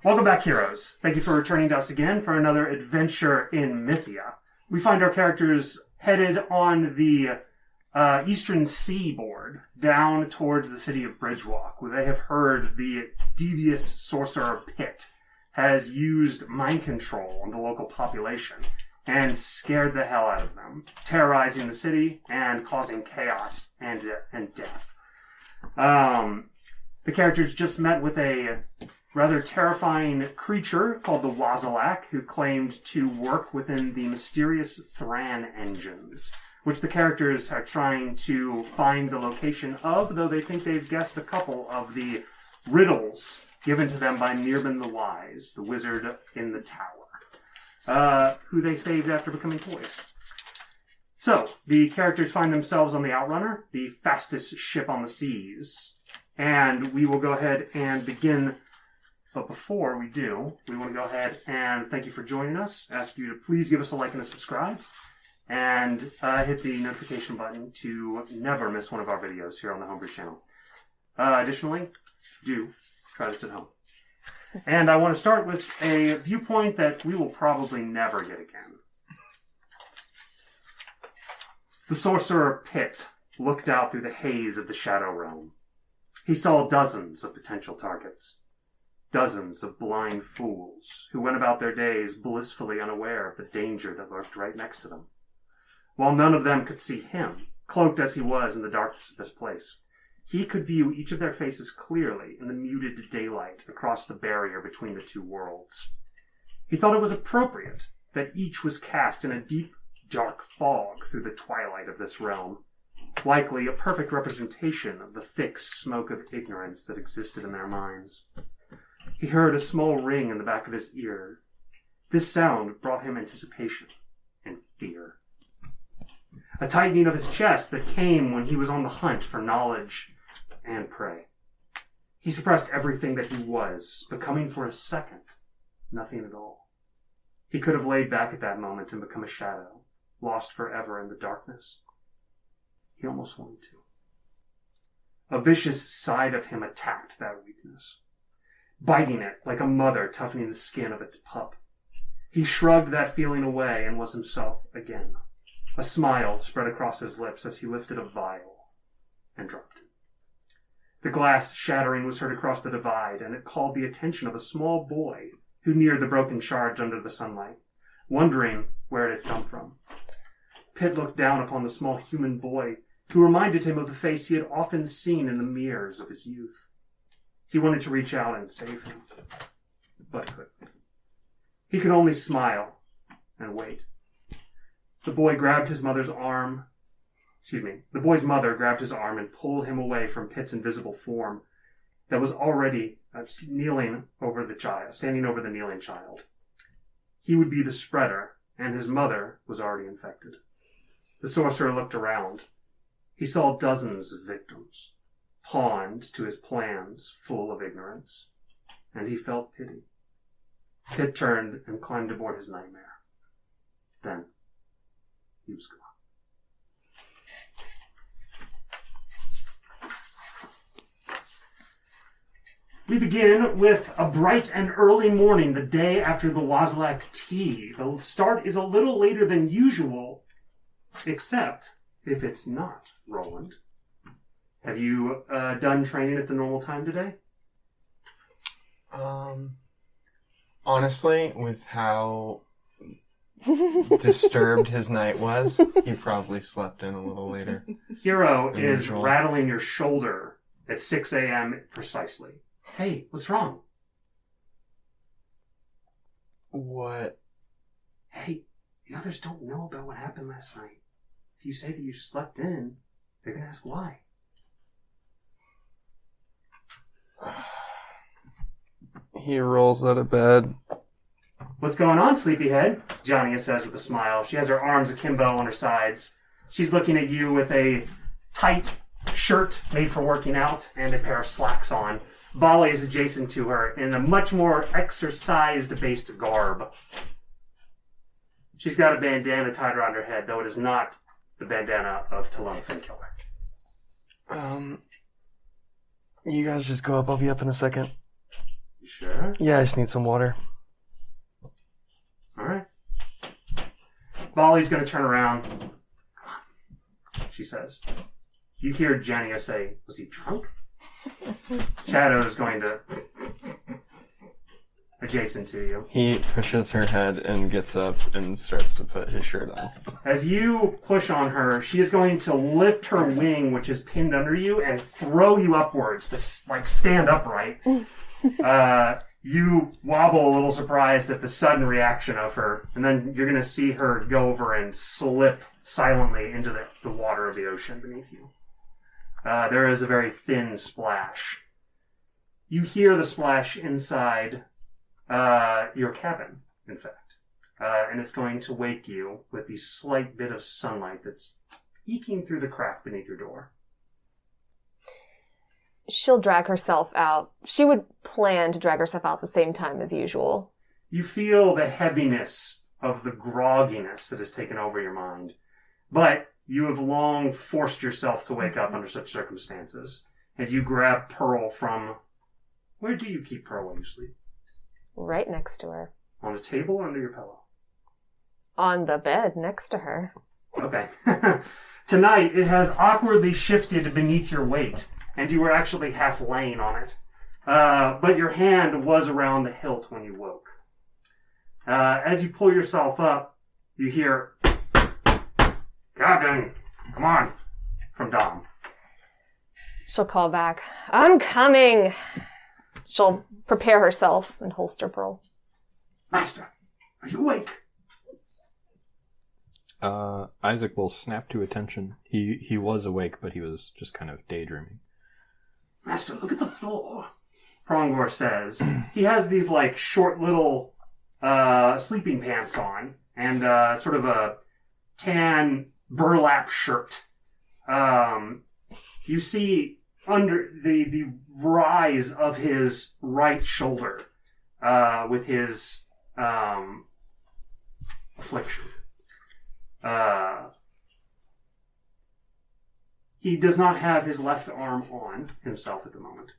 Welcome back, heroes. Thank you for returning to us again for another adventure in Mythia. We find our characters headed on the eastern seaboard down towards the city of Bridgewalk, where they have heard the devious sorcerer Pit has used mind control on the local population and scared the hell out of them, terrorizing the city and causing chaos and death. The characters just met with a rather terrifying creature called the Wazalak, who claimed to work within the mysterious Thran engines, which the characters are trying to find the location of, though they think they've guessed a couple of the riddles given to them by Mirban the Wise, the wizard in the tower, who they saved after becoming toys. So, the characters find themselves on the Outrunner, the fastest ship on the seas, and we will go ahead and begin. But before we do, we want to go ahead and thank you for joining us. Ask you to please give us a like and a subscribe. And hit the notification button to never miss one of our videos here on the Homebrew channel. Additionally, do try this at home. And I want to start with a viewpoint that we will probably never get again. The sorcerer Pit looked out through the haze of the Shadow Realm. He saw dozens of potential targets. Dozens of blind fools who went about their days blissfully unaware of the danger that lurked right next to them. While none of them could see him, cloaked as he was in the darkness of this place, he could view each of their faces clearly in the muted daylight across the barrier between the two worlds. He thought it was appropriate that each was cast in a deep, dark fog through the twilight of this realm, likely a perfect representation of the thick smoke of ignorance that existed in their minds. He heard a small ring in the back of his ear. This sound brought him anticipation and fear. A tightening of his chest that came when he was on the hunt for knowledge and prey. He suppressed everything that he was, becoming for a second nothing at all. He could have laid back at that moment and become a shadow, lost forever in the darkness. He almost wanted to. A vicious side of him attacked that weakness, biting it like a mother toughening the skin of its pup. He shrugged that feeling away and was himself again. A smile spread across his lips as he lifted a vial and dropped it. The glass shattering was heard across the divide, and it called the attention of a small boy who neared the broken shards under the sunlight, wondering where it had come from. Pitt looked down upon the small human boy, who reminded him of the face he had often seen in the mirrors of his youth. He wanted to reach out and save him, but couldn't. He could only smile and wait. The boy's mother grabbed his arm and pulled him away from Pitt's invisible form that was already standing over the kneeling child. He would be the spreader, and his mother was already infected. The sorcerer looked around. He saw dozens of victims, pawned to his plans full of ignorance, and he felt pity. Pitt turned and climbed aboard his nightmare. Then he was gone. We begin with a bright and early morning the day after the Wazalak tea. The start is a little later than usual, except if it's not, Roland. Have you done training at the normal time today? Honestly, with how disturbed his night was, he probably slept in a little later. Hero is rattling your shoulder at 6 a.m. precisely. Hey, what's wrong? What? Hey, the others don't know about what happened last night. If you say that you slept in, they're going to ask why. He rolls out of bed. What's going on, sleepyhead? Johnny says with a smile. She has her arms akimbo on her sides. She's looking at you with a tight shirt made for working out and a pair of slacks on. Bali is adjacent to her in a much more exercise-based garb. She's got a bandana tied around her head, though it is not the bandana of Talona Finkiller. You guys just go up. I'll be up in a second. You sure? Yeah, I just need some water. All right. Molly's going to turn around. Come on, she says. You hear Jania say, was he drunk? Shadow is going to... adjacent to you. He pushes her head and gets up and starts to put his shirt on. As you push on her, she is going to lift her wing, which is pinned under you, and throw you upwards to stand upright. You wobble a little surprised at the sudden reaction of her, and then you're going to see her go over and slip silently into the water of the ocean beneath you. There is a very thin splash. You hear the splash inside your cabin, in fact. And it's going to wake you with the slight bit of sunlight that's eking through the crack beneath your door. She'll drag herself out. She would plan to drag herself out at the same time as usual. You feel the heaviness of the grogginess that has taken over your mind. But you have long forced yourself to wake up under such circumstances. And you grab Pearl from... Where do you keep Pearl when you sleep? Right next to her. On the table or under your pillow? On the bed next to her. Okay. Tonight, it has awkwardly shifted beneath your weight, and you were actually half laying on it. But your hand was around the hilt when you woke. As you pull yourself up, you hear, Captain, come on, from Dom. She'll call back, I'm coming. She'll prepare herself and holster Pearl. Master, are you awake? Isaac will snap to attention. He was awake, but he was just kind of daydreaming. Master, look at the floor, Prongor says. He has these, short little sleeping pants on and sort of a tan burlap shirt. You see under the rise of his right shoulder with his affliction. He does not have his left arm on himself at the moment.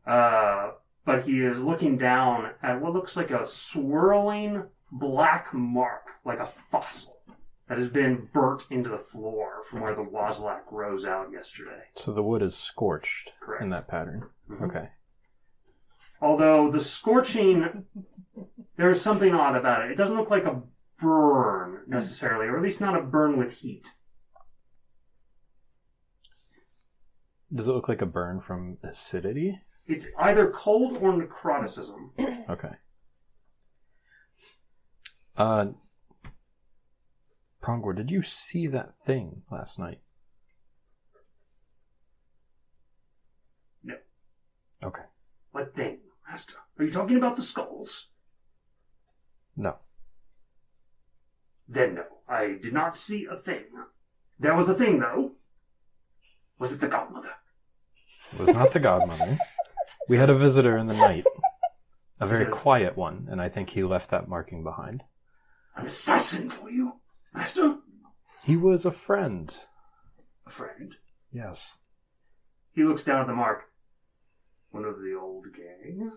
But he is looking down at what looks like a swirling black mark, like a fossil, that has been burnt into the floor from where the Wazalak rose out yesterday. So the wood is scorched. Correct. In that pattern. Mm-hmm. Okay. Although the scorching, there is something odd about it. It doesn't look like a burn, necessarily, or at least not a burn with heat. Does it look like a burn from acidity? It's either cold or necroticism. Okay. Prongor, did you see that thing last night? No. Okay. What thing, Master? Are you talking about the skulls? No. Then no, I did not see a thing. There was a thing, though. Was it the godmother? It was not the godmother. We had a visitor in the night. A very quiet one, and I think he left that marking behind. An assassin for you, Master? He was a friend. A friend? Yes. He looks down at the mark. One of the old gang?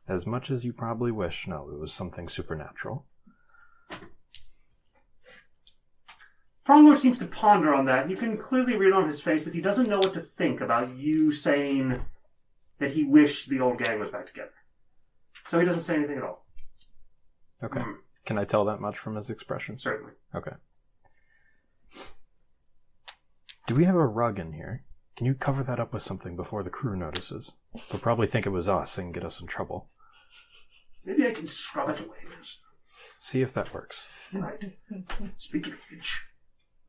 As much as you probably wish, no, it was something supernatural. Prongor seems to ponder on that. You can clearly read on his face that he doesn't know what to think about you saying that he wished the old gang was back together. So he doesn't say anything at all. Okay. Can I tell that much from his expression? Certainly. Okay. Do we have a rug in here? Can you cover that up with something before the crew notices? They'll probably think it was us and get us in trouble. Maybe I can scrub it away, Master. See if that works. Right. Speaking of which,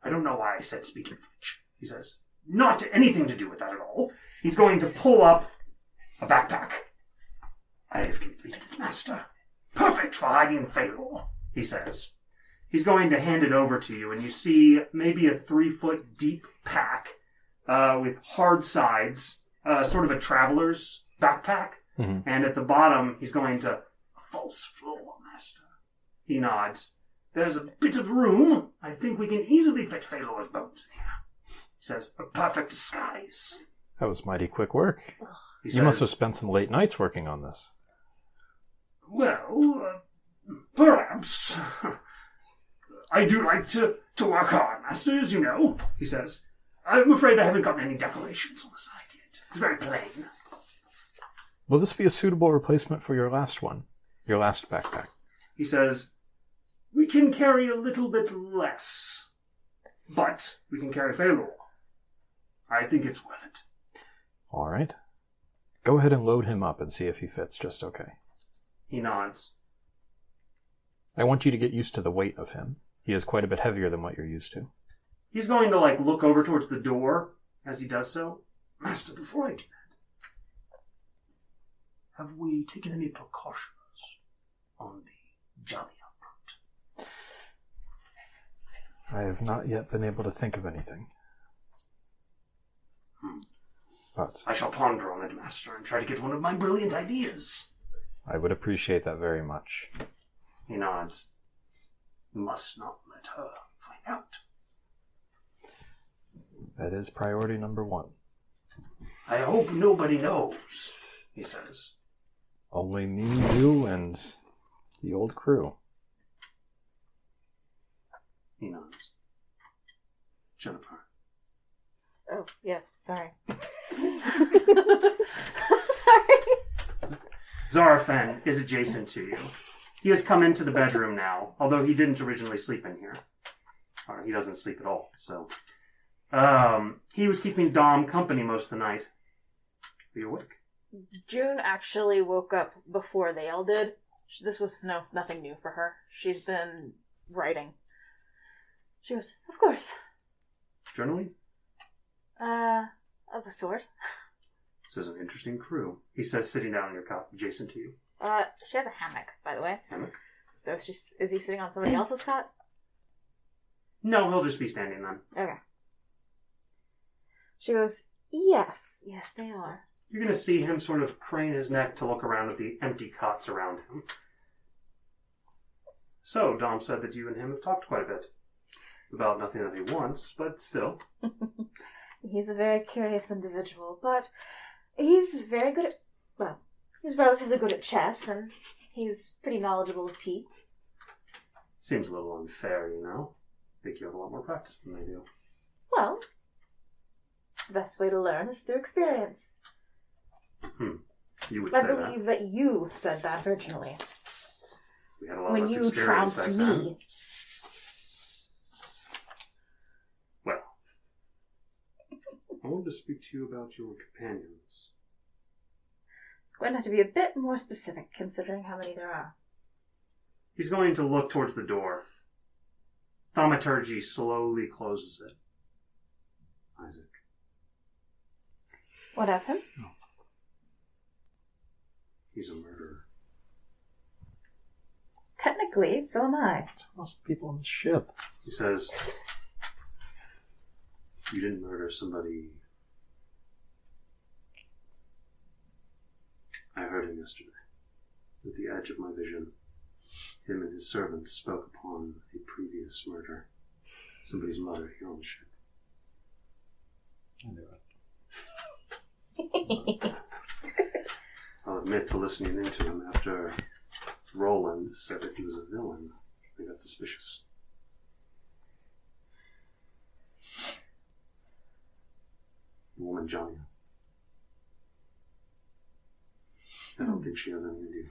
I don't know why I said speaking of which, he says. Not anything to do with that at all. He's going to pull up a backpack. I have completed it, Master. Perfect for hiding Phalor, he says. He's going to hand it over to you, and you see maybe a 3-foot deep pack with hard sides, sort of a traveler's backpack. Mm-hmm. And at the bottom, he's going to, a false floor, Master. He nods. There's a bit of room. I think we can easily fit Phalor's bones in here. He says, a perfect disguise. That was mighty quick work. He You must have says, spent some late nights working on this. Well, perhaps. I do like to work hard, Master, as you know, he says. I'm afraid I haven't gotten any decorations on the side yet. It's very plain. Will this be a suitable replacement for your last one? Your last backpack? He says, we can carry a little bit less, but we can carry fairly more. I think it's worth it. All right. Go ahead and load him up and see if he fits just okay. He nods. I want you to get used to the weight of him. He is quite a bit heavier than what you're used to. He's going to, look over towards the door as he does so. Master, before I do that, have we taken any precautions on the journey up route? I have not yet been able to think of anything. But I shall ponder on it, Master, and try to get one of my brilliant ideas. I would appreciate that very much. He nods. Must not let her find out. That is priority number 1. I hope nobody knows, he says. Only me, you, and the old crew. He nods. Juniper. Oh, yes, sorry. Zarafen is adjacent to you. He has come into the bedroom now, although he didn't originally sleep in here. Or he doesn't sleep at all, so... he was keeping Dom company most of the night. Are you awake? June actually woke up before they all did. This was nothing new for her. She's been writing. She goes, of course. Journaling? Of a sort. This is an interesting crew. He says, sitting down on your cot, adjacent to you. She has a hammock, by the way. Hammock? So is he sitting on somebody else's cot? No, he'll just be standing then. Okay. She goes, yes, they are. You're going to see him sort of crane his neck to look around at the empty cots around him. So, Dom said that you and him have talked quite a bit. About nothing that he wants, but still. He's a very curious individual, but he's very good at... he's relatively good at chess, and he's pretty knowledgeable of tea. Seems a little unfair, you know. I think you have a lot more practice than they do. Well, the best way to learn is through experience. You would I say believe that you said that originally. We had a lot When less you experience trounced back me. then. Well, I wanted to speak to you about your companions. Going to have to be a bit more specific, considering how many there are. He's going to look towards the door. Thaumaturgy slowly closes it. Isaac. What of him? He's a murderer. Technically, so am I. Most people on the ship. He says, you didn't murder somebody. I heard him yesterday. At the edge of my vision, him and his servants spoke upon a previous murder. Somebody's mother here on the ship. I knew it. I'll admit to listening into him after Roland said that he was a villain. I got suspicious. The woman, Johnny. I don't think she has any idea.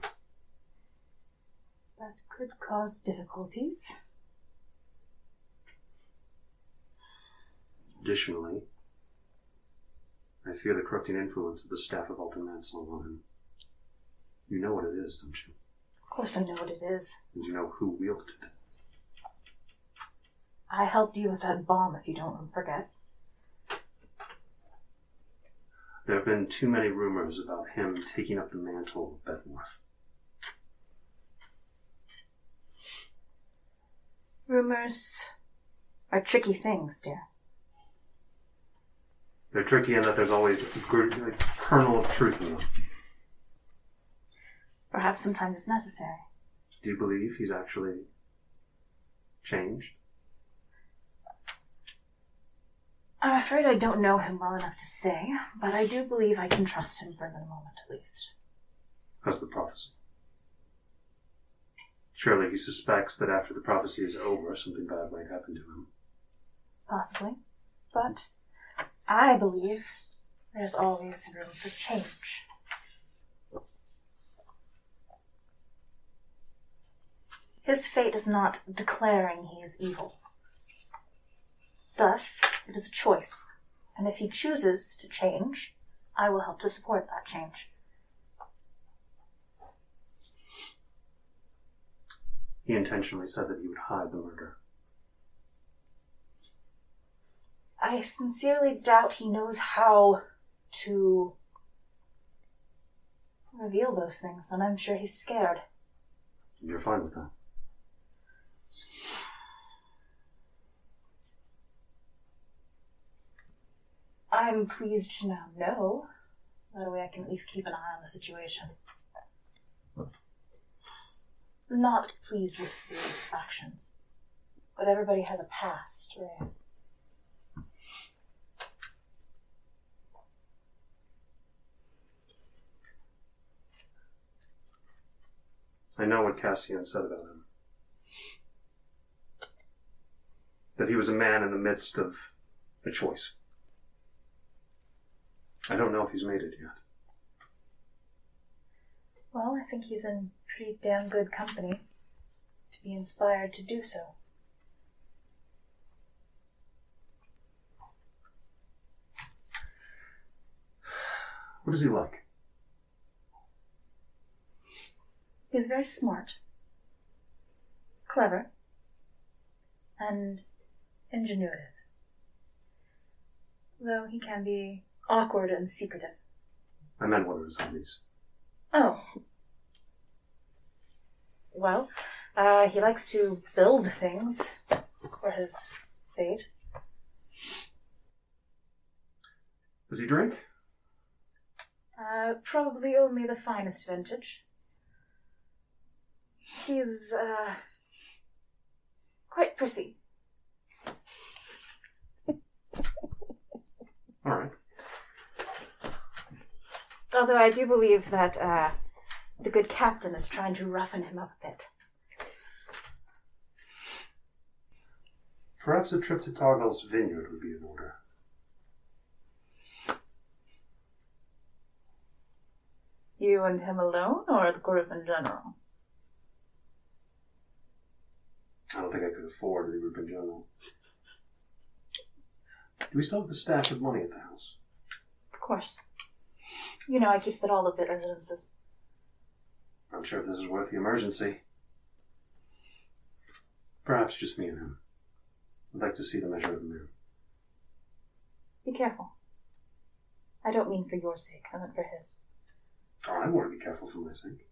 That could cause difficulties. Additionally, I fear the corrupting influence of the staff of Alton Mansell on him. You know what it is, don't you? Of course I know what it is. And you know who wielded it. I helped you with that bomb, if you don't forget. There have been too many rumors about him taking up the mantle of Bedworth. Rumors are tricky things, dear. They're tricky in that there's always a kernel of truth in them. Perhaps sometimes it's necessary. Do you believe he's actually changed? I'm afraid I don't know him well enough to say, but I do believe I can trust him for the moment at least. Because of the prophecy. Surely he suspects that after the prophecy is over, something bad might happen to him. Possibly. But I believe there's always room for change. His fate is not declaring he is evil. Thus, it is a choice, and if he chooses to change, I will help to support that change. He intentionally said that he would hide the murder. I sincerely doubt he knows how to reveal those things, and I'm sure he's scared. You're fine with that. I'm pleased to now know. That way I can at least keep an eye on the situation. Not pleased with the actions. But everybody has a past, right? I know what Cassian said about him. That he was a man in the midst of a choice. I don't know if he's made it yet. Well, I think he's in pretty damn good company to be inspired to do so. What is he like? He's very smart, clever, and ingenuitive. Though he can be awkward and secretive. I meant what are his hobbies? Oh. Well, he likes to build things for his fate. Does he drink? Probably only the finest vintage. He's, quite prissy. All right. Although I do believe that, the good captain is trying to roughen him up a bit. Perhaps a trip to Toggl's vineyard would be in order. You and him alone, or the group in general? I don't think I could afford the group in general. Do we still have the stash of money at the house? Of course. You know I keep it at all the residences. Not sure if this is worth the emergency. Perhaps just me and him. I'd like to see the measure of the man. Be careful. I don't mean for your sake, I meant for his. Oh, I want to be careful for my sake.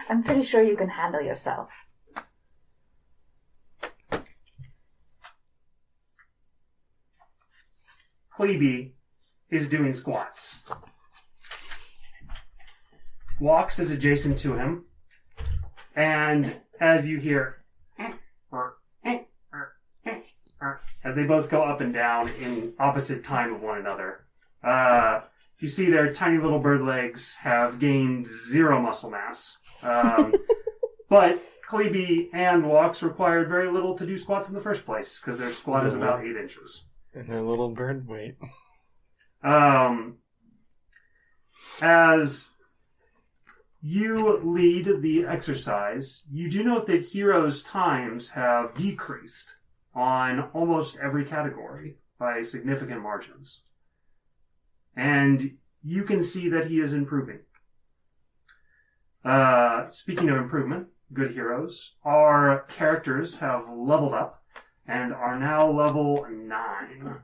I'm pretty sure you can handle yourself. Clebe is doing squats. Walks is adjacent to him, and as you hear, as they both go up and down in opposite time of one another, you see their tiny little bird legs have gained 0 muscle mass. But Clebe and Walks required very little to do squats in the first place, because their squat is about 8 inches. And their little bird weight. As you lead the exercise, you do note that Hero's times have decreased on almost every category by significant margins. And you can see that he is improving. Speaking of improvement, good heroes, our characters have leveled up and are now level 9.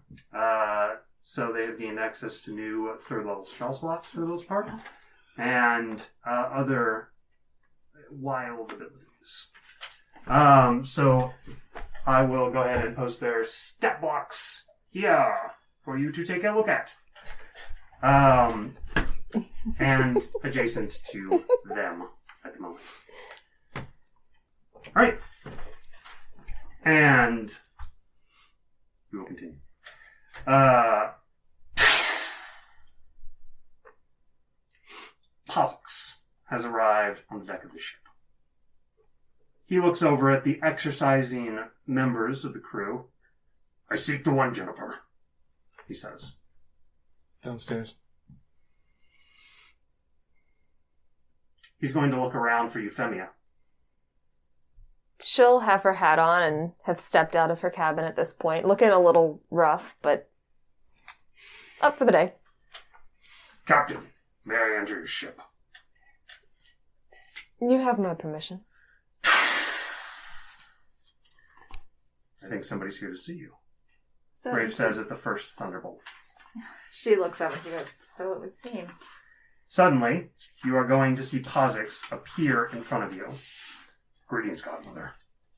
So they have gained access to new 3rd level spell slots for the most part, and other wild abilities. So I will go ahead and post their stat blocks here for you to take a look at. And adjacent to them at the moment. Alright. And We will continue. Pozix has arrived on the deck of the ship. He looks over at the exercising members of the crew. I seek the one, Juniper, he says. Downstairs. He's going to look around for Euphemia. She'll have her hat on and have stepped out of her cabin at this point, looking a little rough, but up for the day. Captain, may I enter your ship? You have my permission. I think somebody's here to see you. So Brave says at the first thunderbolt. she looks up and she goes, so it would seem. Suddenly, you are going to see Pozix appear in front of you. Greetings, Godmother.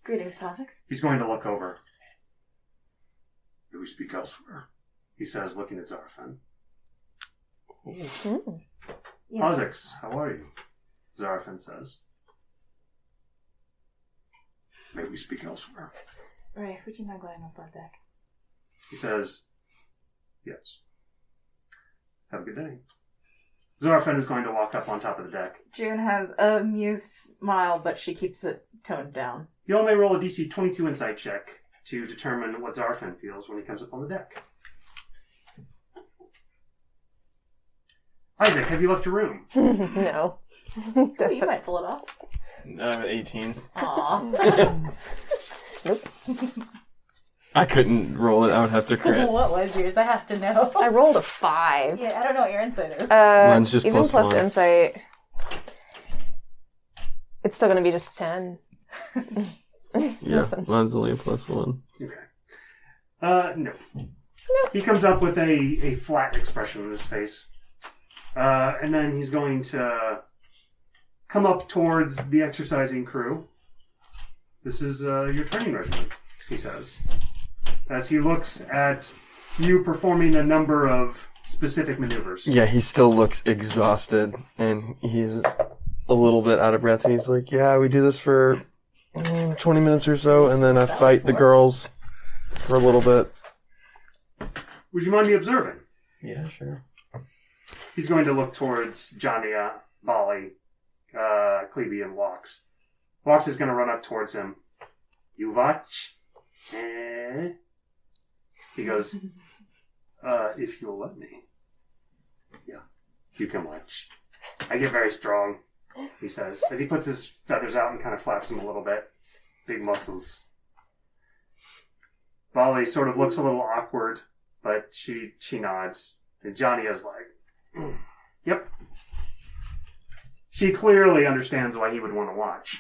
Greetings, Pozix. He's going to look over. Do we speak elsewhere? He says, looking at Zarafen. Mm. Yes. Pozix, how are you? Zarafen says. May we speak elsewhere? Right, would you mind going up on deck? He says, yes. Have a good day. Zarafen is going to walk up on top of the deck. June has a amused smile, but she keeps it toned down. You all may roll a DC 22 insight check to determine what Zarafen feels when he comes up on the deck. Isaac, have you left your room? No. Ooh, you might pull it off. 18. Aww. Nope. I couldn't roll it. I would have to crit. What was yours? I have to know. I rolled a 5. Yeah, I don't know what your insight is. Mine's just even plus plus 1. insight. It's still going to be just 10. Yeah, mine's only a plus 1. Okay. No. He comes up with a flat expression on his face. And then he's going to come up towards the exercising crew. This is your training regimen, he says. As he looks at you performing a number of specific maneuvers. Yeah, he still looks exhausted, and he's a little bit out of breath, and he's like, yeah, we do this for 20 minutes or so, and then I fight the girls for a little bit. Would you mind me observing? Yeah, sure. He's going to look towards Jania, Bali, Klebe, and Walks. Walks is going to run up towards him. You watch? He goes, if you'll let me. Yeah, you can watch. I get very strong, he says. As he puts his feathers out and kind of flaps them a little bit. Big muscles. Bali sort of looks a little awkward, but she nods. And Johnny is like, yep. She clearly understands why he would want to watch.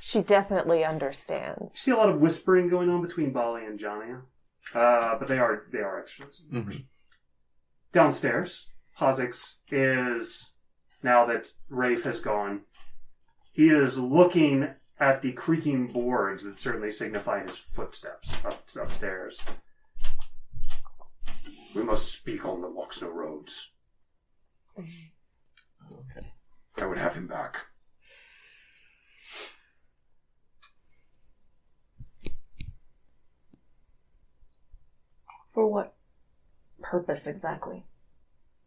She definitely understands. You see a lot of whispering going on between Bali and Johnny. But they are extras. Mm-hmm. Downstairs, Pozix is, now that Rafe has gone, he is looking at the creaking boards that certainly signify his footsteps upstairs. We must speak on the Loxno roads. Okay. I would have him back. For what purpose exactly?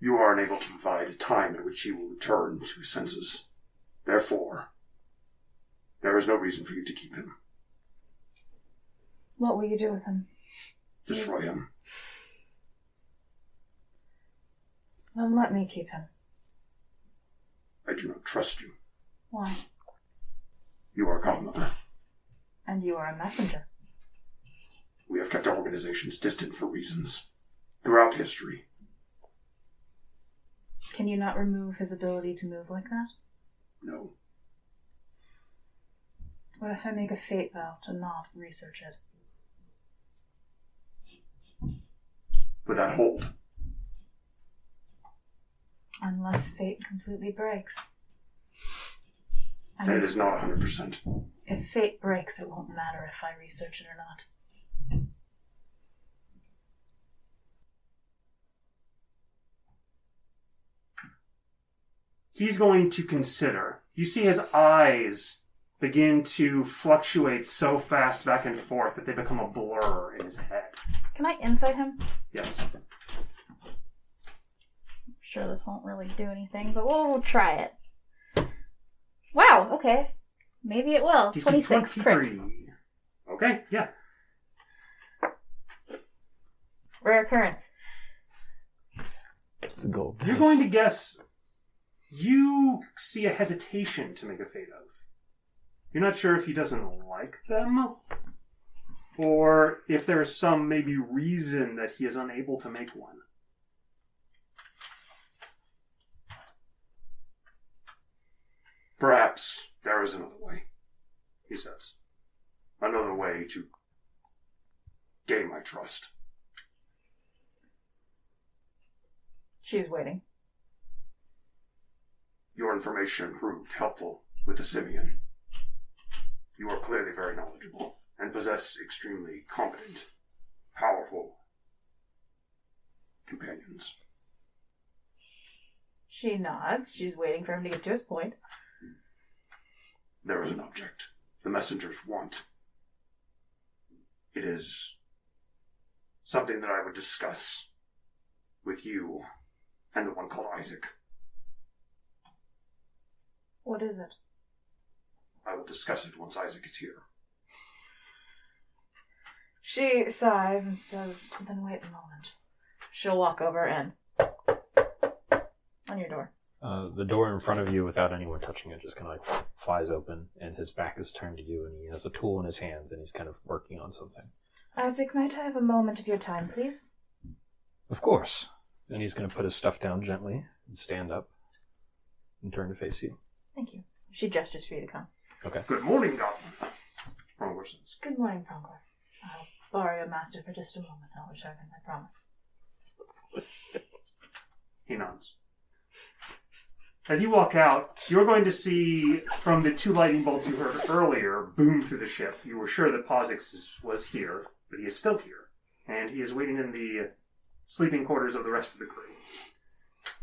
You are unable to provide a time at which he will return to his senses. Therefore, there is no reason for you to keep him. What will you do with him? Destroy him. Then let me keep him. I do not trust you. Why? You are Godmother. And you are a messenger. We have kept our organizations distant for reasons. Throughout history. Can you not remove his ability to move like that? No. What if I make a fate vow to not research it? Would that hold? Unless fate completely breaks. And it is not 100%. If fate breaks, it won't matter if I research it or not. He's going to consider. You see his eyes begin to fluctuate so fast back and forth that they become a blur in his head. Can I insight him? Yes. I'm sure this won't really do anything, but we'll try it. Wow, okay. Maybe it will. DC 26 crit. 23. Okay, yeah. Rare occurrence. It's the goal. You're going to guess you see a hesitation to make a fate oath. You're not sure if he doesn't like them, or if there's some maybe reason that he is unable to make one. Perhaps there is another way, he says. Another way to gain my trust. She's waiting. Your information proved helpful with the Simeon. You are clearly very knowledgeable and possess extremely competent, powerful companions. She nods. She's waiting for him to get to his point. There is an object the messengers want. It is something that I would discuss with you and the one called Isaac. What is it? I will discuss it once Isaac is here. She sighs and says, then wait a moment. She'll walk over and on your door. The door in front of you, without anyone touching it, just kind of like flies open, and his back is turned to you, and he has a tool in his hands, and he's kind of working on something. Isaac, might I have a moment of your time, please? Of course. And he's going to put his stuff down gently and stand up and turn to face you. Thank you. She gestures for you to come. Okay. Good morning, Goblin. Prongor says. Good morning, Prongor. I'll borrow your master for just a moment. I'll return him, I promise. He nods. As you walk out, you're going to see from the two lightning bolts you heard earlier boom through the ship. You were sure that Pozix was here, but he is still here. And he is waiting in the sleeping quarters of the rest of the crew.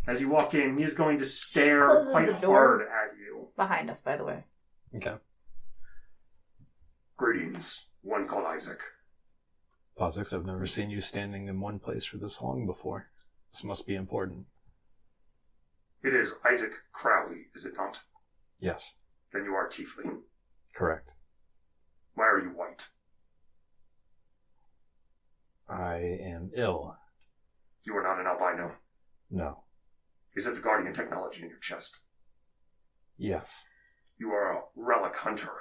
As you walk in, he is going to stare closes quite the door. hard at you. Behind us, by the way. Okay. Greetings, one called Isaac. Pozix, I've never seen you standing in one place for this long before. This must be important. It is Isaac Crowley, is it not? Yes. Then you are tiefling. Correct. Why are you white? I am ill. You are not an albino. No. Is it the guardian technology in your chest? Yes. You are a relic hunter.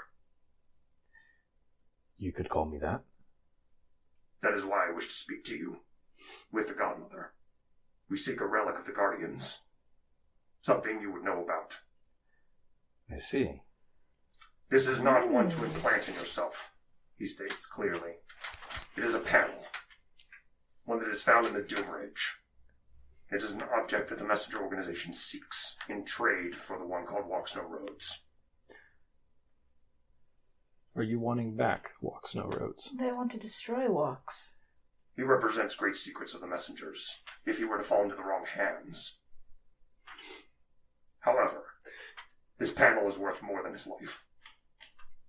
You could call me that. That is why I wish to speak to you. With the Godmother. We seek a relic of the Guardians. Something you would know about. I see. This is not one to implant in yourself, he states clearly. It is a panel. One that is found in the Doom Ridge. It is an object that the Messenger Organization seeks in trade for the one called Walks No Roads. Are you wanting back Walks No Roads? They want to destroy Walks. He represents great secrets of the Messengers, if he were to fall into the wrong hands. However, this panel is worth more than his life.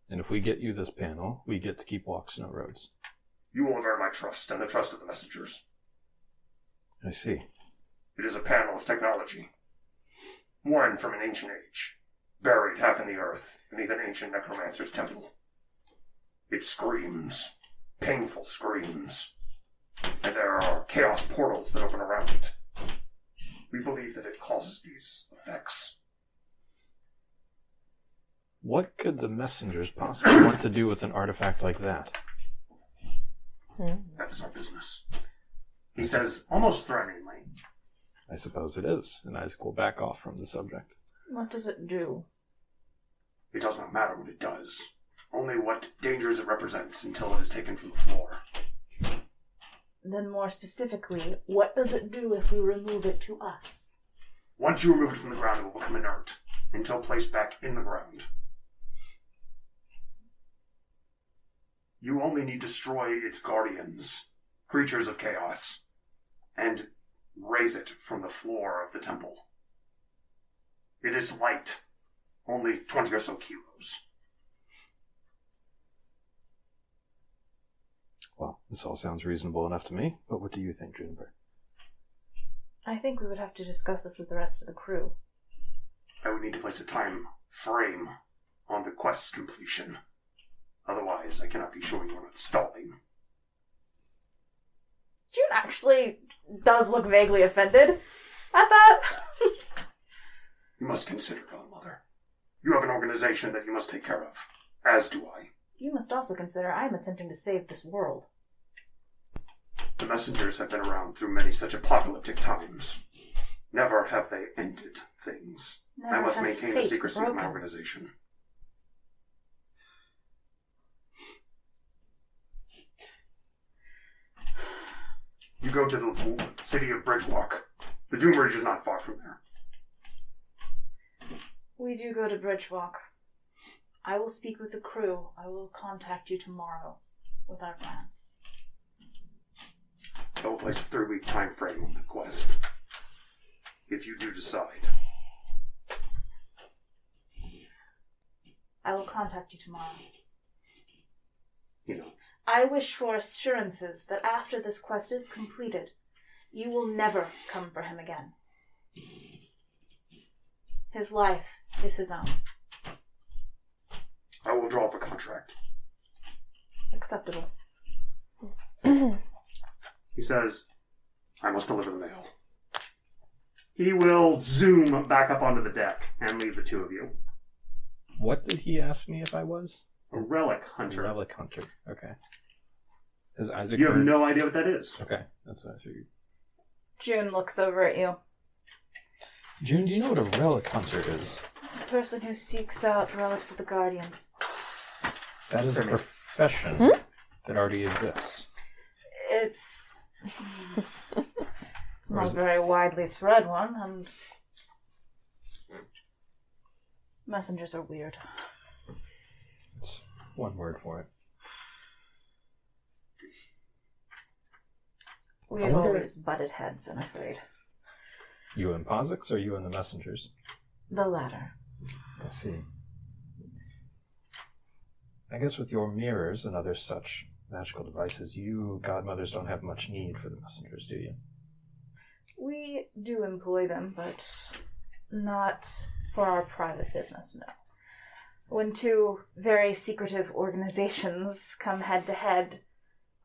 And if we get you this panel, we get to keep Walks No Roads. You will have earned my trust and the trust of the Messengers. I see. It is a panel of technology. One from an ancient age, buried half in the earth beneath an ancient necromancer's temple. It screams, painful screams, and there are chaos portals that open around it. We believe that it causes these effects. What could the messengers possibly want to do with an artifact like that? That is our business. He says, almost threateningly. I suppose it is, and Isaac will back off from the subject. What does it do? It does not matter what it does, only what dangers it represents until it is taken from the floor. Then more specifically, what does it do if we remove it to us? Once you remove it from the ground, it will become inert, until placed back in the ground. You only need to destroy its guardians, creatures of chaos, and raise it from the floor of the temple. It is light, only 20 or so kilos. Well, this all sounds reasonable enough to me, but what do you think, Juniper? I think we would have to discuss this with the rest of the crew. I would need to place a time frame on the quest's completion. Otherwise, I cannot be sure you are not stalling. June actually does look vaguely offended at that. You must consider, Godmother. You have an organization that you must take care of, as do I. You must also consider I am attempting to save this world. The messengers have been around through many such apocalyptic times. Never have they ended things. Never I must has maintain the fate secrecy of my broken. organization. You go to the city of Bridgewalk. The Doom Ridge is not far from there. We do go to Bridgewalk. I will speak with the crew. I will contact you tomorrow with our plans. I will place a 3-week time frame on the quest. If you do decide. I will contact you tomorrow. You know, I wish for assurances that after this quest is completed, you will never come for him again. His life is his own. I will draw up a contract. Acceptable. He says, I must deliver the mail. He will zoom back up onto the deck and leave the two of you. What did he ask me if I was? A relic hunter. Relic hunter. Okay. Has Isaac You have heard- no idea what that is. Okay, that's what I figured. June looks over at you. June, do you know what a relic hunter is? The person who seeks out relics of the Guardians. That is a profession that already exists. It's Or not is a it- very widely spread one, and messengers are weird. It's one word for it. We I have wonder- always butted heads, I'm afraid. You and Pozix, or you and the messengers? The latter. I see. I guess with your mirrors and other such magical devices, you godmothers don't have much need for the messengers, do you? We do employ them, but not for our private business, no. When two very secretive organizations come head to head,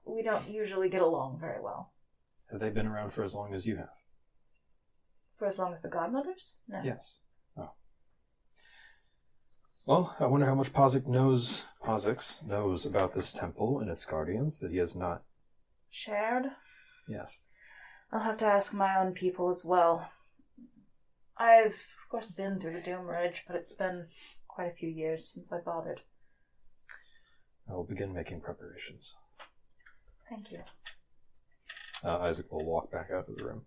we don't usually get along very well. Have they been around for as long as you have? For as long as the Godmothers? No. Yes. Oh. Well, I wonder how much Pozix knows about this temple and its guardians that he has not. Shared? Yes. I'll have to ask my own people as well. I've, of course, been through the Doom Ridge, but it's been quite a few years since I bothered. I will begin making preparations. Thank you. Isaac will walk back out of the room.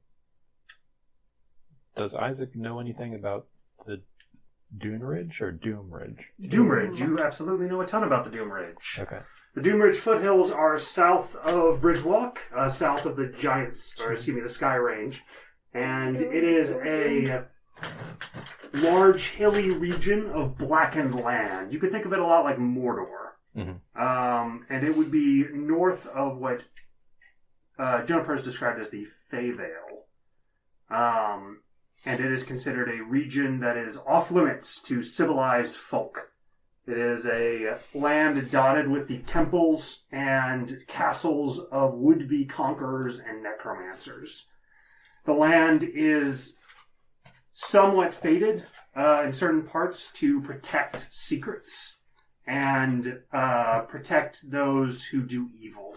Does Isaac know anything about the Dune Ridge or Doom Ridge? Doom Ridge. You absolutely know a ton about the Doom Ridge. Okay. The Doom Ridge foothills are south of Bridgewalk, south of the the Sky Range, and it is a large hilly region of blackened land. You could think of it a lot like Mordor. Mm-hmm. And it would be north of what Juniper has described as the Feyvale. And it is considered a region that is off limits to civilized folk. It is a land dotted with the temples and castles of would-be conquerors and necromancers. The land is somewhat fated in certain parts to protect secrets and protect those who do evil.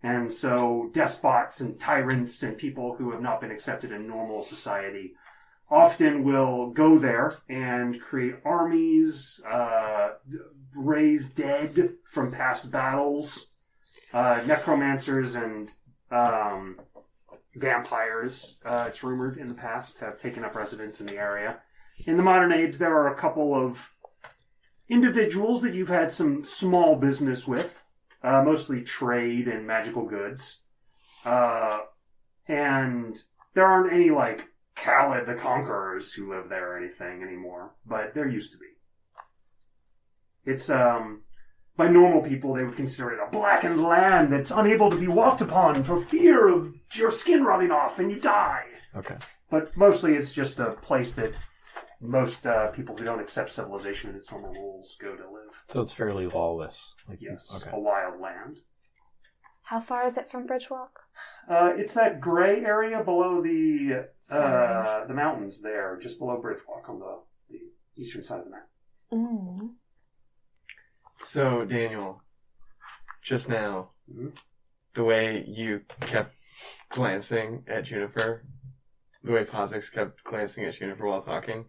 And so despots and tyrants and people who have not been accepted in normal society often will go there and create armies, raise dead from past battles. Necromancers and vampires, it's rumored in the past, have taken up residence in the area. In the modern age, there are a couple of individuals that you've had some small business with, mostly trade and magical goods. And there aren't any, like, Khaled the Conquerors who live there or anything anymore, but there used to be. It's by normal people, they would consider it a blackened land that's unable to be walked upon for fear of your skin rotting off and you die. Okay. But mostly it's just a place that most people who don't accept civilization and its normal rules go to live. So it's fairly lawless. Yes, Okay. a wild land. How far is it from Bridgewalk? It's that gray area below the mountains there, just below Bridgewalk on the eastern side of the map. Mm. So, Daniel, just now, the way you kept glancing at Juniper, the way Pozix kept glancing at Juniper while talking,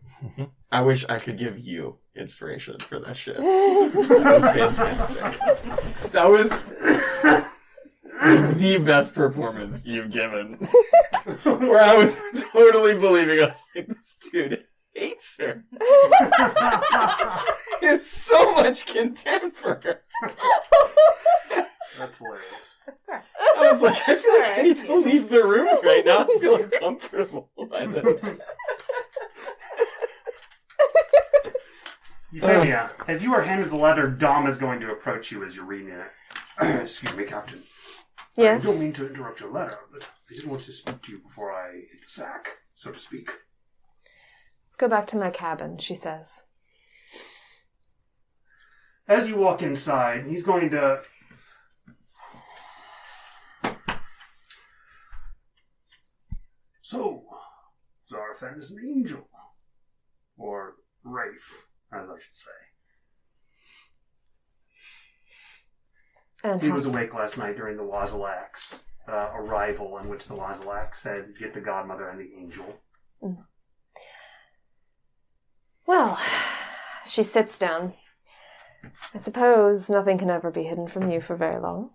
I wish I could give you inspiration for that shit. That was fantastic. That was the best performance you've given. Where I was totally believing us like, this dude hates her. He has so much contempt for her. That's hilarious. That's fair. I was like, I feel like I need to leave the room right now. I feel uncomfortable by this. Euphemia, as you are handed the letter, Dom is going to approach you as you're reading it. Excuse me, Captain. I don't Yes. mean to interrupt your letter, but I didn't want to speak to you before I hit the sack, so to speak. Let's go back to my cabin, she says. As you walk inside, he's going to... So, Zarafen is an angel. Or wraith, as I should say. And He how- was awake last night during the Wazalak's arrival, in which the Wazalak said, get the godmother and the angel. Well, she sits down. I suppose nothing can ever be hidden from you for very long.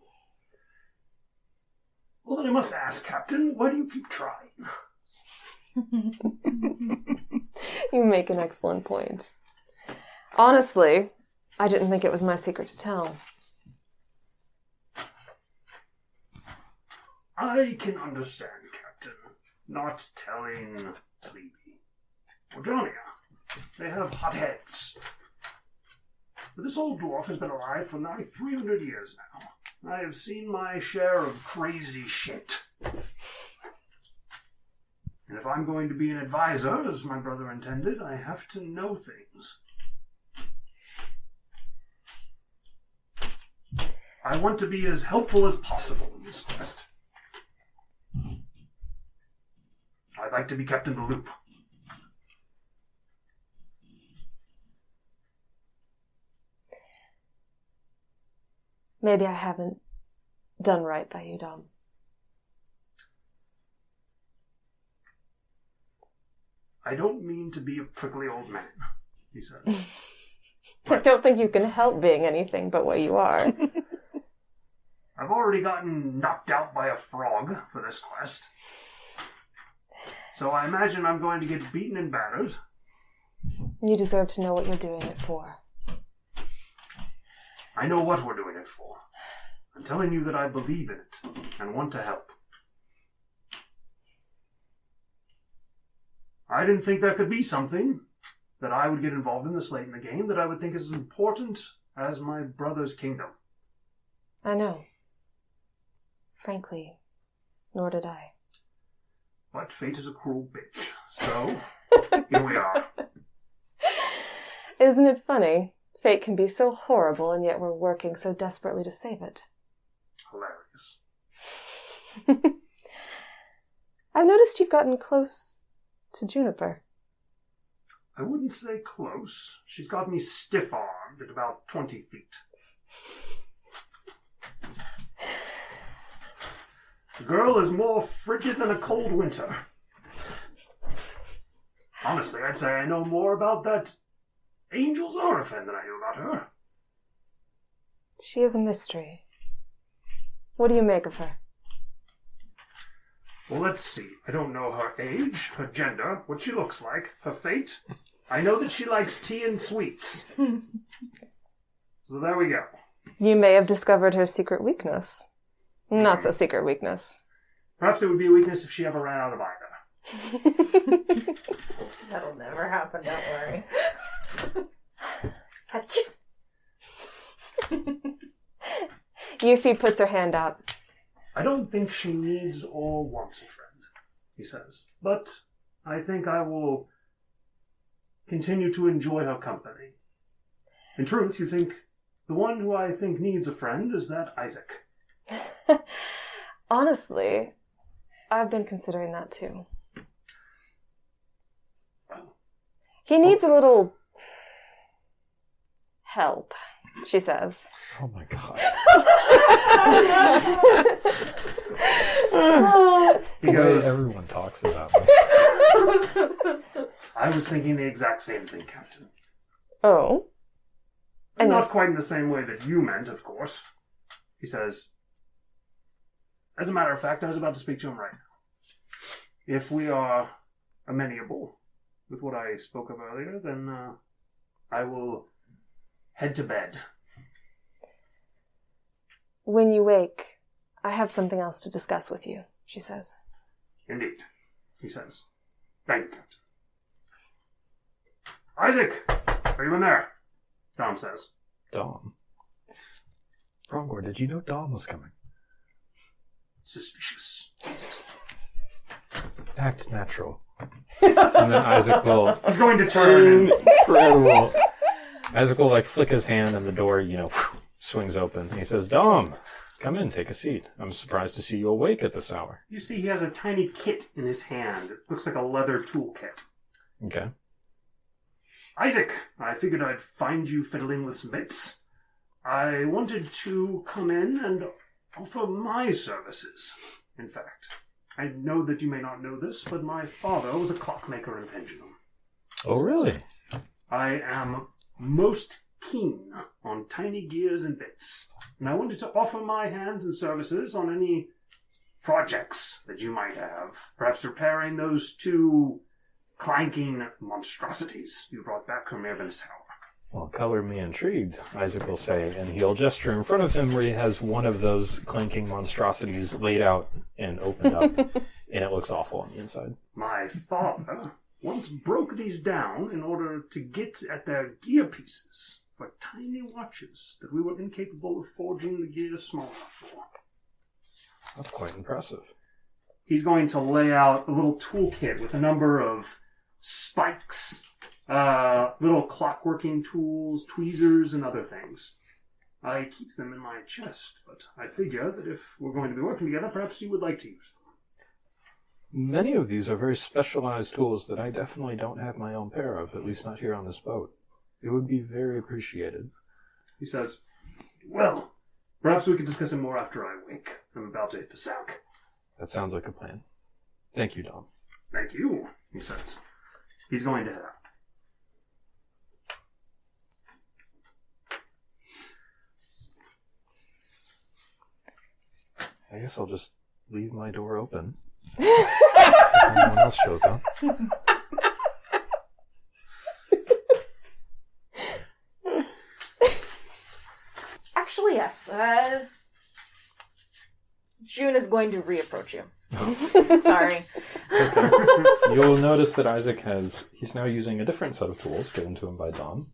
Well, then I must ask, Captain, why do you keep trying? You make an excellent point. Honestly, I didn't think it was my secret to tell. I can understand, Captain, not telling Levy or Jonia. They have hot heads. But this old dwarf has been alive for nigh 300 years now. I have seen my share of crazy shit. And if I'm going to be an advisor, as my brother intended, I have to know things. I want to be as helpful as possible in this quest. I'd like to be kept in the loop. Maybe I haven't done right by you, Dom. I don't mean to be a prickly old man, he says. I don't think you can help being anything but what you are. I've already gotten knocked out by a frog for this quest. So I imagine I'm going to get beaten and battered. You deserve to know what you're doing it for. I know what we're doing it for. I'm telling you that I believe in it and want to help. I didn't think there could be something that I would get involved in this late in the game that I would think is as important as my brother's kingdom. I know. Frankly, nor did I. But fate is a cruel bitch. So, here we are. Isn't it funny? Fate can be so horrible, and yet we're working so desperately to save it. Hilarious. I've noticed you've gotten close to Juniper. I wouldn't say close. She's got me stiff-armed at about 20 feet. The girl is more frigid than a cold winter. Honestly, I'd say I know more about that angel Zarafen than I do about her. She is a mystery. What do you make of her? Well, let's see. I don't know her age, her gender, what she looks like, her fate. I know that she likes tea and sweets. So there we go. You may have discovered her secret weakness. Not so secret weakness. Perhaps it would be a weakness if she ever ran out of either. That'll never happen, don't worry. Achoo. Yuffie puts her hand out. I don't think she needs or wants a friend, he says. But I think I will continue to enjoy her company. In truth, you think the one who I think needs a friend is that Isaac. Honestly, I've been considering that too. He needs a little help, she says. Oh my god. He goes, Everyone talks about me. I was thinking the exact same thing, Captain. Oh? And Not quite in the same way that you meant, of course. He says, as a matter of fact, I was about to speak to him right now. If we are amenable with what I spoke of earlier, then I will head to bed. when you wake, I have something else to discuss with you, she says. Indeed, he says. Thank you, Captain. Isaac, are you in there? Dom says. Dom? Brongor, did you know Dom was coming? Suspicious. Act natural. And then Isaac will... He's going to turn. Incredible. Isaac will, flick his hand and the door, swings open. And he says, Dom, come in, take a seat. I'm surprised to see you awake at this hour. You see he has a tiny kit in his hand. It looks like a leather toolkit. Okay. Isaac, I figured I'd find you fiddling with some bits. I wanted to come in and offer my services. In fact, I know that you may not know this, but my father was a clockmaker and pendulum. Oh, really? I am most keen on tiny gears and bits, and I wanted to offer my hands and services on any projects that you might have. Perhaps repairing those two clanking monstrosities you brought back from Mirben's tower. Well, color me intrigued, Isaac will say, and he'll gesture in front of him where he has one of those clanking monstrosities laid out and opened up, and it looks awful on the inside. My father once broke these down in order to get at their gear pieces for tiny watches that we were incapable of forging the gears small enough for. That's quite impressive. He's going to lay out a little toolkit with a number of spikes, little clockworking tools, tweezers, and other things. I keep them in my chest, but I figure that if we're going to be working together, perhaps you would like to use them. Many of these are very specialized tools that I definitely don't have my own pair of, at least not here on this boat. It would be very appreciated. He says, well, perhaps we can discuss it more after I wake. I'm about to hit the sack. That sounds like a plan. Thank you, Dom. Thank you, he says. He's going to head out. I guess I'll just leave my door open. If anyone else shows up. Actually, yes. June is going to reapproach you. Sorry. Okay. You'll notice that Isaac he's now using a different set of tools given to him by Dom.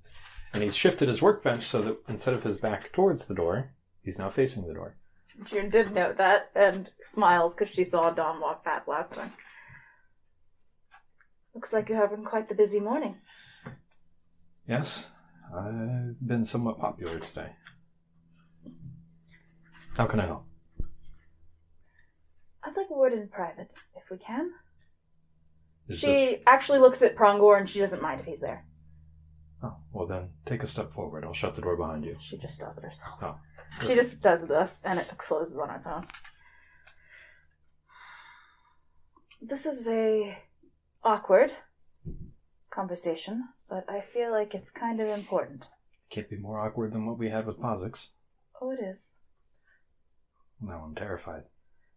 And he's shifted his workbench so that instead of his back towards the door, he's now facing the door. June did note that and smiles because she saw Dom walk past last time. Looks like you're having quite the busy morning. Yes, I've been somewhat popular today. How can I help? I'd like a word in private, if we can. Is She this... actually looks at Prongor and she doesn't mind if he's there. Oh, well then, take a step forward. I'll shut the door behind you. She just does it herself. Oh. She just does this and it closes on its own. This is a awkward conversation, but I feel like it's kind of important. Can't be more awkward than what we had with Pozix. Oh, it is. Now I'm terrified.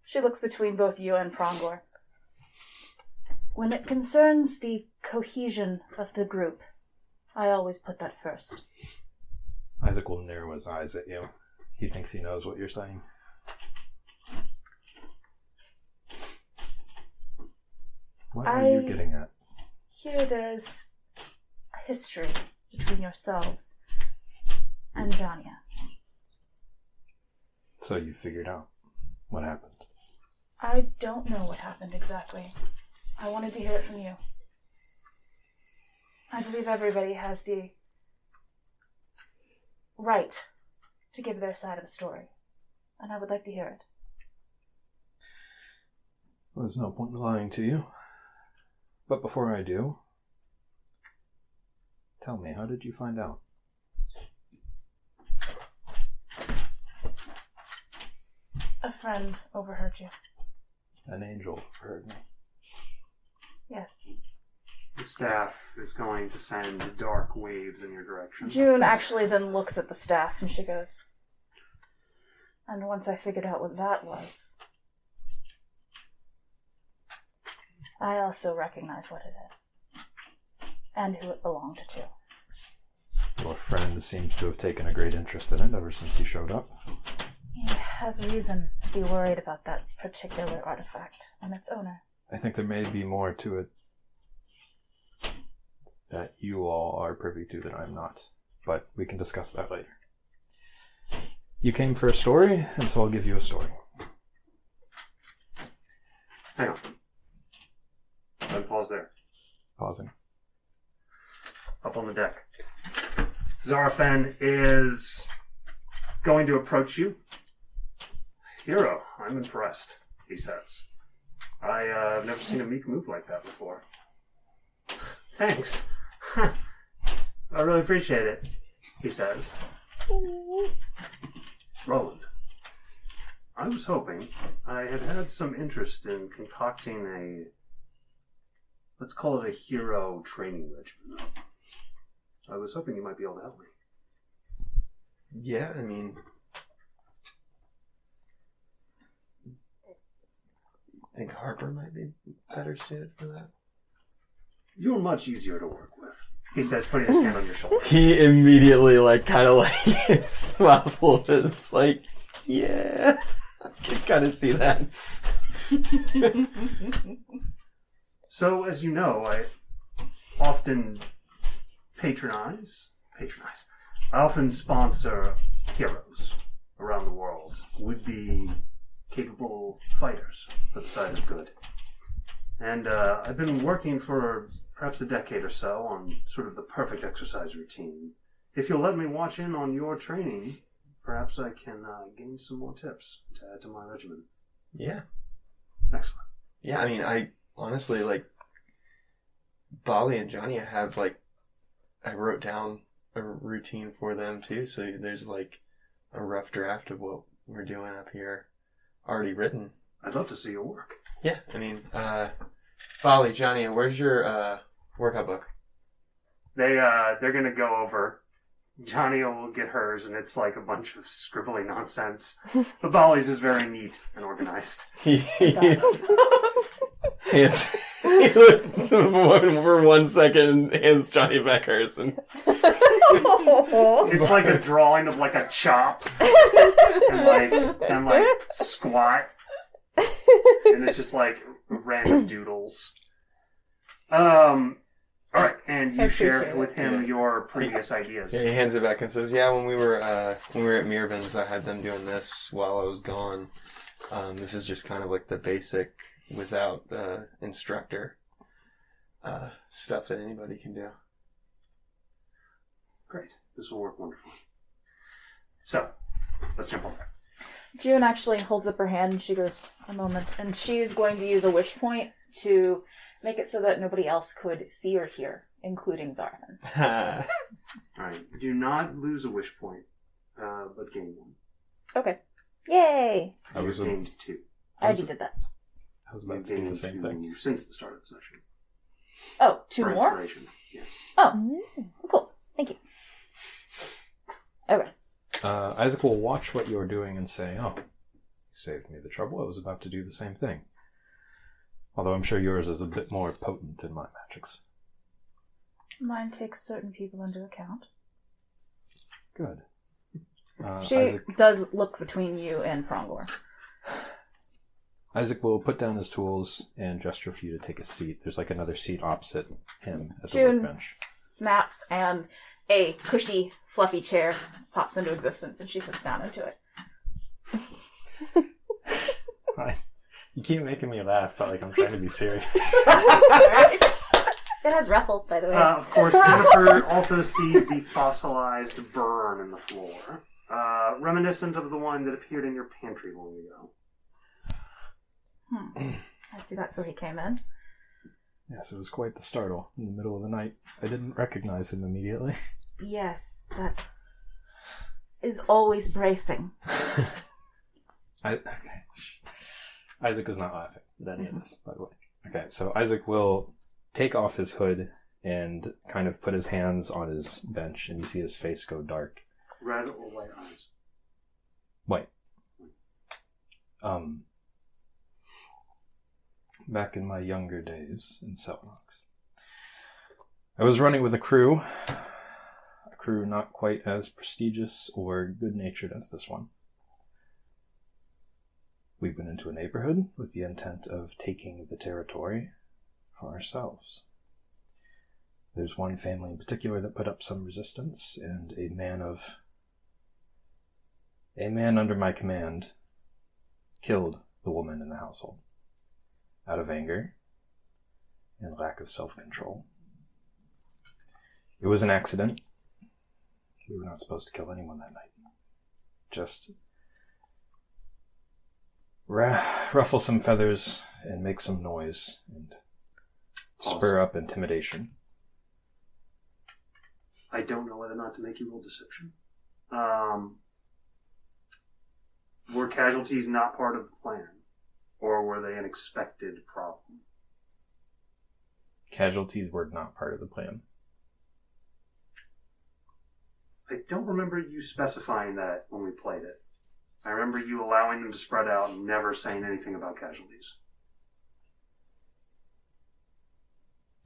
She looks between both you and Prongor. When it concerns the cohesion of the group, I always put that first. Isaac will narrow his eyes at you. He thinks he knows what you're saying. What are you getting at? Here there is a history between yourselves and Jania. So you figured out what happened. I don't know what happened exactly. I wanted to hear it from you. I believe everybody has the right to give their side of the story, and I would like to hear it. Well, there's no point in lying to you. But before I do, tell me, how did you find out? A friend overheard you. An angel overheard me. Yes. The staff is going to send dark waves in your direction. June actually then looks at the staff and she goes, and once I figured out what that was, I also recognize what it is. And who it belonged to. Your friend seems to have taken a great interest in it ever since he showed up. He has reason to be worried about that particular artifact and its owner. I think there may be more to it that you all are privy to that I'm not. But we can discuss that later. You came for a story, and so I'll give you a story. Hang on. Then pause there. Pausing. Up on the deck. Zarafen is going to approach you. Hero, I'm impressed, he says. I've never seen a meek move like that before. Thanks. I really appreciate it, he says. Roland, I was hoping I had some interest in concocting let's call it a hero training regimen. I was hoping you might be able to help me. Yeah, I mean, I think Harper might be better suited for that. You're much easier to work with, he says, putting his hand on your shoulder. He immediately, kind of smiles a little bit. It's like, yeah, I can kind of see that. So, as you know, I often patronize. I often sponsor heroes around the world, would-be capable fighters for the side of good. And I've been working for perhaps a decade or so on sort of the perfect exercise routine. If you'll let me watch in on your training, perhaps I can gain some more tips to add to my regimen. Yeah. Excellent. Yeah, I mean, I honestly, Bali and Johnny have, I wrote down a routine for them, too, so there's, a rough draft of what we're doing up here already written. I'd love to see your work. Yeah, I mean, Bali, Johnny, where's your workout book? They're gonna go over. Johnny will get hers, and it's a bunch of scribbly nonsense. But Bali's is very neat and organized. He looked for 1 second and hands Johnny back hers. And It's like a drawing of a chop and squat. And it's just random doodles. Alright, and you share with him your previous ideas. Yeah, he hands it back and says, "Yeah, when we were at Mirvin's, I had them doing this while I was gone. This is just kind of the basic, without instructor stuff that anybody can do." Great, this will work wonderfully. So, let's jump on that. June actually holds up her hand and she goes, a moment, and she's going to use a wish point to make it so that nobody else could see or hear, including Zarafen. Alright, do not lose a wish point, but gain one. Okay. Yay! You've gained 2. I already did that. I was about You've to do the gained same 2 thing. since the start of the session. Oh, 2 For more? inspiration, yeah. Oh, cool. Thank you. Okay. Isaac will watch what you're doing and say, "Oh, you saved me the trouble. I was about to do the same thing." Although I'm sure yours is a bit more potent than my magics. Mine takes certain people into account. Good. She Isaac, does look between you and Prongor. Isaac will put down his tools and gesture for you to take a seat. There's another seat opposite him at the June workbench. snaps and a cushy, fluffy chair pops into existence and she sits down into it. You keep making me laugh, but like I'm trying to be serious. It has ruffles, by the way. Of course, Juniper also sees the fossilized burn in the floor, reminiscent of the one that appeared in your pantry long ago. I see that's where he came in. Yes, it was quite the startle in the middle of the night. I didn't recognize him immediately. Yes, that is always bracing. Okay. Isaac is not laughing at any of this, by the way. Okay, so Isaac will take off his hood and kind of put his hands on his bench, and you see his face go dark. Red or white eyes? White. Back in my younger days in Selnox, I was running with a crew not quite as prestigious or good-natured as this one. We went into a neighborhood with the intent of taking the territory for ourselves. There's one family in particular that put up some resistance, and a man under my command killed the woman in the household out of anger and lack of self-control. It was an accident. We were not supposed to kill anyone that night. Just ruffle some feathers and make some noise and spur up intimidation. I don't know whether or not to make you roll deception. Were casualties not part of the plan? Or were they an expected problem? Casualties were not part of the plan. I don't remember you specifying that when we played it. I remember you allowing them to spread out and never saying anything about casualties.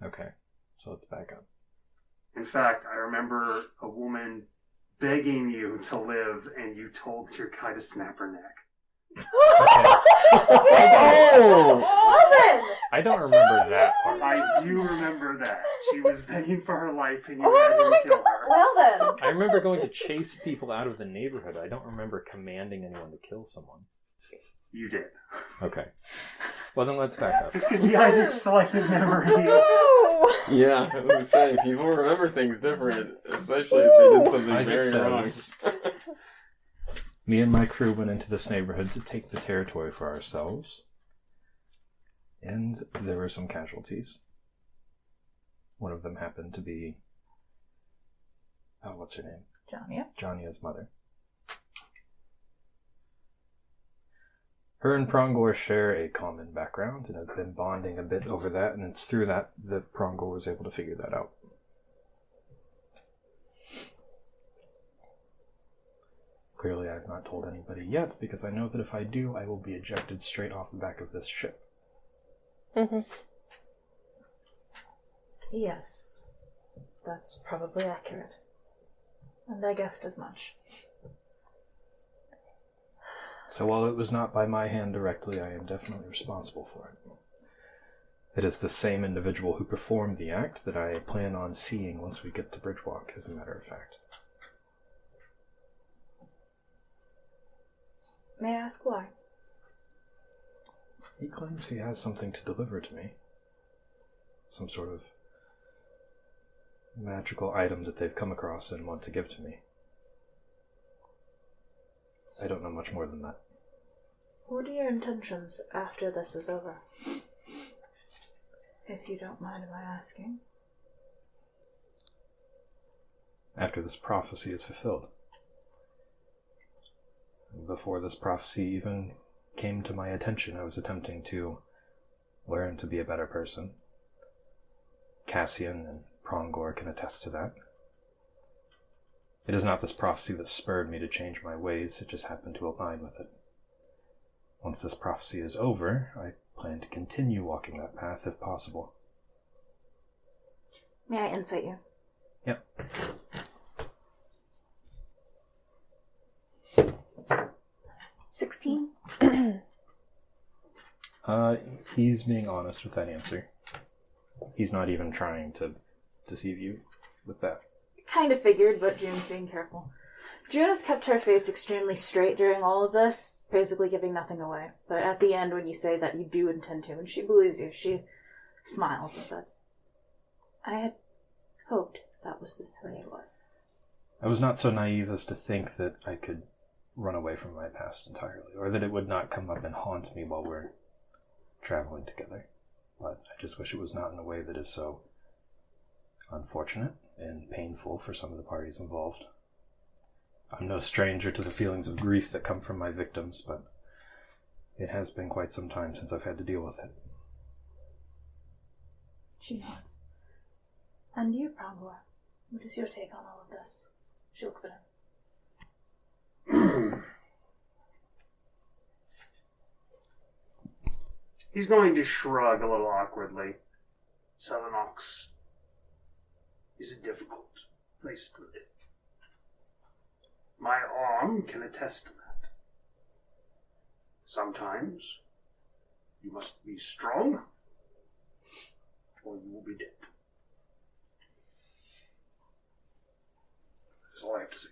Okay, so let's back up. In fact, I remember a woman begging you to live, and you told your guy to snap her neck. I don't remember that part. I do remember that. She was begging for her life, and you had to kill her. Well then. I remember going to chase people out of the neighborhood. I don't remember commanding anyone to kill someone. You did. Okay. Well, then let's back up. This could be Isaac's selective memory. Yeah, I was saying, people remember things different, especially if they did something Isaac very wrong. says, me and my crew went into this neighborhood to take the territory for ourselves, and there were some casualties. One of them happened to be, what's her name? Janya. Janya's mother. Her and Prongor share a common background and have been bonding a bit over that, and it's through that that Prongor was able to figure that out. Clearly, I have not told anybody yet, because I know that if I do, I will be ejected straight off the back of this ship. Mm-hmm. Yes, that's probably accurate. And I guessed as much. So while it was not by my hand directly, I am definitely responsible for it. It is the same individual who performed the act that I plan on seeing once we get to Bridgewalk, as a matter of fact. May I ask why? He claims he has something to deliver to me. Some sort of magical item that they've come across and want to give to me. I don't know much more than that. What are your intentions after this is over? If you don't mind my asking. After this prophecy is fulfilled. Before this prophecy even came to my attention, I was attempting to learn to be a better person. Cassian and Prongor can attest to that. It is not this prophecy that spurred me to change my ways, it just happened to align with it. Once this prophecy is over, I plan to continue walking that path if possible. May I insight you? Yep. 16? He's being honest with that answer. He's not even trying to deceive you with that. Kind of figured, but June's being careful. June has kept her face extremely straight during all of this, basically giving nothing away. But at the end, when you say that you do intend to, and she believes you, she smiles and says, I had hoped that was the way it was. I was not so naive as to think that I could run away from my past entirely, or that it would not come up and haunt me while we're traveling together. But I just wish it was not in a way that is so unfortunate and painful for some of the parties involved. I'm no stranger to the feelings of grief that come from my victims, but it has been quite some time since I've had to deal with it. She nods. And you, Prongor, what is your take on all of this? She looks at him. He's going to shrug a little awkwardly. Selenox is a difficult place to live. My arm can attest to that. Sometimes you must be strong, or you will be dead. That's all I have to say.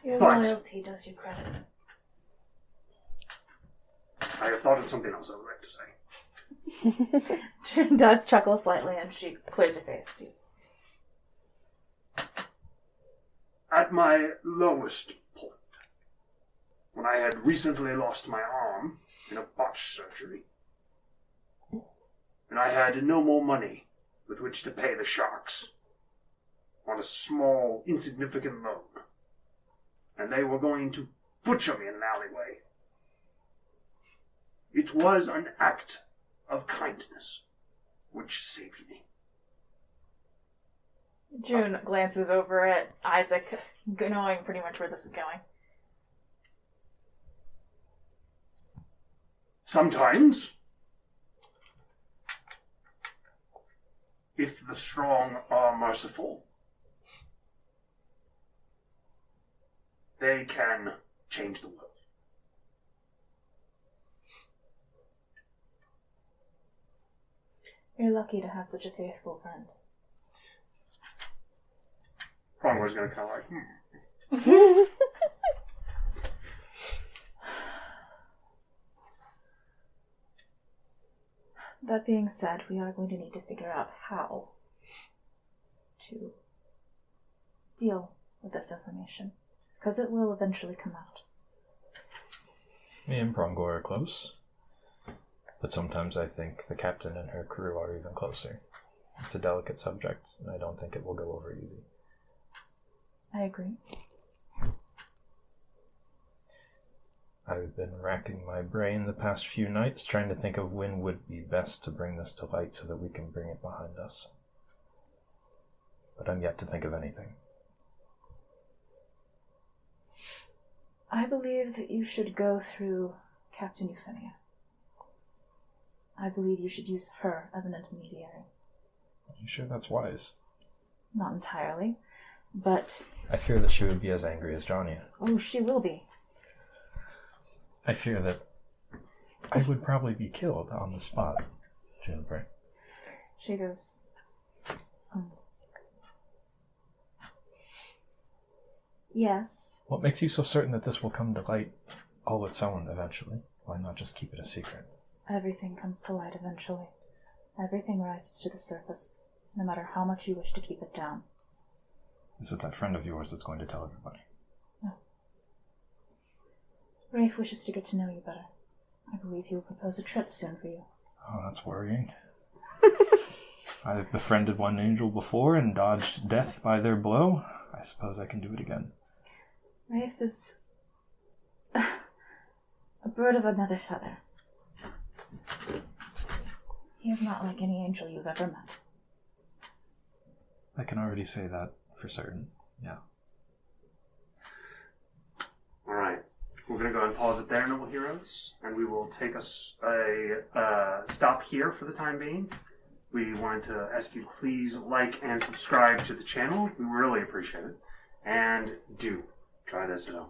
Your But- loyalty does you credit. I have thought of something else I would like to say. June does chuckle slightly and she clears her face. Yes. At my lowest point, when I had recently lost my arm in a botched surgery, and I had no more money with which to pay the sharks on a small, insignificant loan, and they were going to butcher me in an alleyway. It was an act of kindness which saved me. June glances over at Isaac, knowing pretty much where this is going. Sometimes, if the strong are merciful, they can change the world. You're lucky to have such a faithful friend. Prongor's going to kind of like, That being said, we are going to need to figure out how to deal with this information, because it will eventually come out. Me and Prongor are close, but sometimes I think the captain and her crew are even closer. It's a delicate subject, and I don't think it will go over easy. I agree. I've been racking my brain the past few nights trying to think of when would be best to bring this to light so that we can bring it behind us. But I'm yet to think of anything. I believe that you should go through Captain Euphemia. I believe you should use her as an intermediary. Are you sure that's wise? Not entirely, but... I fear that she would be as angry as Johnny. Oh, she will be. I fear that I would probably be killed on the spot, Juniper. She goes, Yes. What makes you so certain that this will come to light all its own eventually? Why not just keep it a secret? Everything comes to light eventually. Everything rises to the surface, no matter how much you wish to keep it down. Is it that friend of yours that's going to tell everybody? No. Rafe wishes to get to know you better. I believe he will propose a trip soon for you. Oh, that's worrying. I've befriended one angel before and dodged death by their blow. I suppose I can do it again. Rafe is a bird of another feather. He is not like any angel you've ever met. I can already say that for certain, yeah. alright. We're going to go ahead and pause it there, Noble Heroes, and we will take a stop here for the time being. We wanted to ask you to please like and subscribe to the channel. We really appreciate it. And do try this at home.